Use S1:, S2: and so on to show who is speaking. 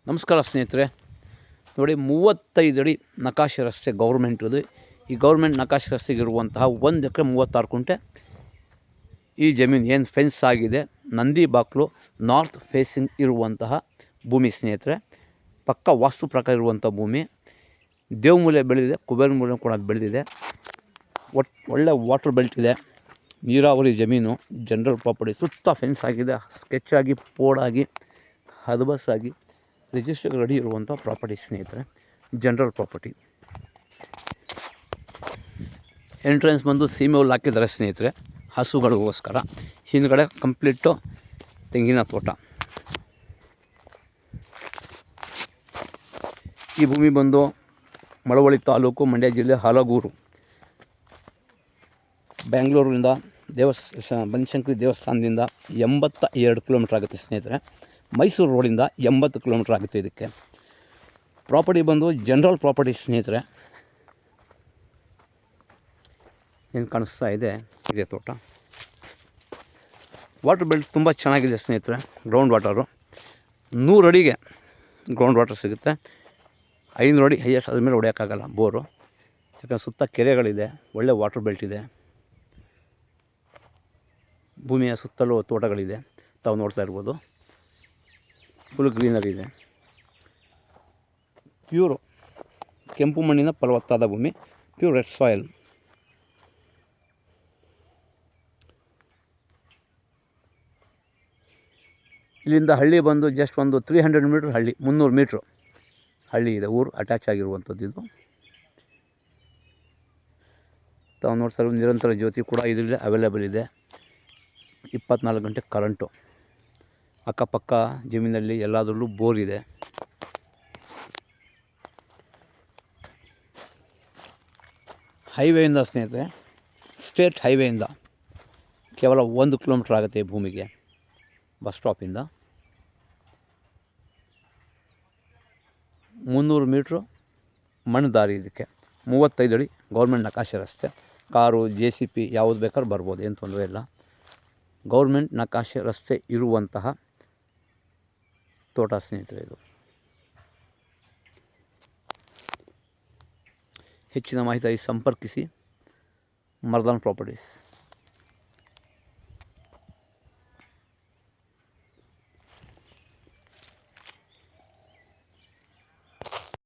S1: ನಮಸ್ಕಾರ ಸ್ನೇಹಿತರೆ. ನೋಡಿ, 35 ಅಡಿ ನಕಾಶೆ ರಸ್ತೆ ಗೌರ್ಮೆಂಟದು. ಈ ಗೌರ್ಮೆಂಟ್ ನಕಾಶೆ ರಸ್ತೆಗಿರುವಂತಹ 1 ಎಕರೆ 36 ಕುಂಟೆ ಈ ಜಮೀನು ಏನು ಫೆನ್ಸ್ ಆಗಿದೆ, ನಂದಿ ಬಾಕ್ಲು ನಾರ್ತ್ ಫೇಸಿಂಗ್ ಇರುವಂತಹ ಭೂಮಿ ಸ್ನೇಹಿತರೆ. ಪಕ್ಕ ವಾಸ್ತು ಪ್ರಕಾರ ಇರುವಂಥ ಭೂಮಿ. ದೇವಮೂಲೆ ಬೆಳೆದಿದೆ, ಕುಬೇರ ಮೂಲೆ ಕೂಡ ಬೆಳೆದಿದೆ. ಒಳ್ಳೆ ವಾಟರ್ ಬೆಲ್ಟ್ ಇದೆ, ನೀರಾವರಿ ಜಮೀನು, ಜನರಲ್ ಪ್ರಾಪರ್ಟಿ. ಸುತ್ತ ಫೆನ್ಸ್ ಆಗಿದೆ, ಸ್ಕೆಚಾಗಿ, ಪೋಡಾಗಿ, ಹದಬಸ್ಸಾಗಿ ರಿಜಿಸ್ಟರ್ ರೆಡಿ ಇರುವಂಥ ಪ್ರಾಪರ್ಟಿ ಸ್ನೇಹಿತರೆ. General property. ಎಂಟ್ರೆನ್ಸ್ ಬಂದು ಸೀಮೆ ಹುಲ್ಲು ಹಾಕಿದ್ದಾರೆ ಸ್ನೇಹಿತರೆ, ಹಸುಗಳಿಗೋಸ್ಕರ. ಹಿಂದ್ಗಡೆ ಕಂಪ್ಲೀಟು ತೆಂಗಿನ ತೋಟ. ಈ ಭೂಮಿ ಬಂದು ಮಳವಳ್ಳಿ ತಾಲೂಕು, ಮಂಡ್ಯ ಜಿಲ್ಲೆ, ಹಲಗೂರು. ಬೆಂಗಳೂರಿನಿಂದ ಬನಶಂಕರಿ ದೇವಸ್ಥಾನದಿಂದ 82 ಕಿಲೋಮೀಟ್ರ್ ಆಗುತ್ತೆ ಸ್ನೇಹಿತರೆ. ಮೈಸೂರು ರೋಡಿಂದ 80 ಕಿಲೋಮೀಟ್ರ್ ಆಗುತ್ತೆ ಇದಕ್ಕೆ. ಪ್ರಾಪರ್ಟಿ ಬಂದು ಜನರಲ್ ಪ್ರಾಪರ್ಟಿ ಸ್ನೇಹಿತರೆ. ಏನು ಕಾಣಿಸ್ತಾ ಇದೆ ಇದೇ ತೋಟ. ವಾಟರ್ ಬೆಲ್ಟ್ ತುಂಬ ಚೆನ್ನಾಗಿದೆ ಸ್ನೇಹಿತರೆ. ಗ್ರೌಂಡ್ ವಾಟರು 100 ಅಡಿಗೆ ಗ್ರೌಂಡ್ ವಾಟರ್ ಸಿಗುತ್ತೆ. 500 ಅಡಿ ಹೈಯೆಸ್ಟ್, ಅದ್ರ ಮೇಲೆ ಹೊಡೆಯೋಕ್ಕಾಗಲ್ಲ ಬೋರು, ಯಾಕಂದರೆ ಸುತ್ತ ಕೆರೆಗಳಿದೆ, ಒಳ್ಳೆ ವಾಟರ್ ಬೆಲ್ಟ್ ಇದೆ. ಭೂಮಿಯ ಸುತ್ತಲೂ ತೋಟಗಳಿದೆ, ತಾವು ನೋಡ್ತಾ ಇರ್ಬೋದು. ಫುಲ್ ಗ್ರೀನರಿ ಇದೆ. ಪ್ಯೂರು ಕೆಂಪು ಮಣ್ಣಿನ ಫಲವತ್ತಾದ ಭೂಮಿ, ಪ್ಯೂರ್ ರೆಡ್ ಸಾಯಿಲ್. ಇಲ್ಲಿಂದ ಹಳ್ಳಿ ಬಂದು ಜಸ್ಟ್ ಒಂದು 300 ಮೀಟ್ರ್ ಹಳ್ಳಿ, 300 ಮೀಟ್ರು ಹಳ್ಳಿ ಇದೆ, ಊರು ಅಟ್ಯಾಚ್ ಆಗಿರುವಂಥದ್ದು ಇದು. ತಾವು ನೋಡ್ತಾ ಇರೋದು ನಿರಂತರ ಜ್ಯೋತಿ ಕೂಡ ಇದರಲ್ಲಿ ಅವೈಲೇಬಲ್ ಇದೆ. 24 ಗಂಟೆ ಕರೆಂಟು. ಅಕ್ಕಪಕ್ಕ ಜಮೀನಲ್ಲಿ ಎಲ್ಲದರಲ್ಲೂ ಬೋರ್ ಇದೆ. ಹೈವೇಯಿಂದ ಸ್ನೇಹಿತರೆ, ಸ್ಟೇಟ್ ಹೈವೇಯಿಂದ ಕೇವಲ 1 ಕಿಲೋಮೀಟ್ರ್ ಆಗುತ್ತೆ ಈ ಭೂಮಿಗೆ. ಬಸ್ ಸ್ಟಾಪಿಂದ 300 ಮೀಟ್ರು ಮಣ್ಣು ದಾರಿ ಇದಕ್ಕೆ. 35 ಅಡಿ ಗೌರ್ಮೆಂಟ್ ನಕಾಶೆ ರಸ್ತೆ. ಕಾರು, JCB ಯಾವುದು ಬೇಕಾದ್ರೂ ಬರ್ಬೋದು, ಏನು ತೊಂದರೆ ಇಲ್ಲ. ಗೌರ್ಮೆಂಟ್ ನಕಾಶೆ ರಸ್ತೆ ಇರುವಂತಹ ತೋಟ ಸ್ನೇಹಿತರೆ ಇದು. ಹೆಚ್ಚಿನ ಮಾಹಿತಿಗಾಗಿ ಸಂಪರ್ಕಿಸಿ ಮರ್ದಾನ್ ಪ್ರಾಪರ್ಟೀಸ್.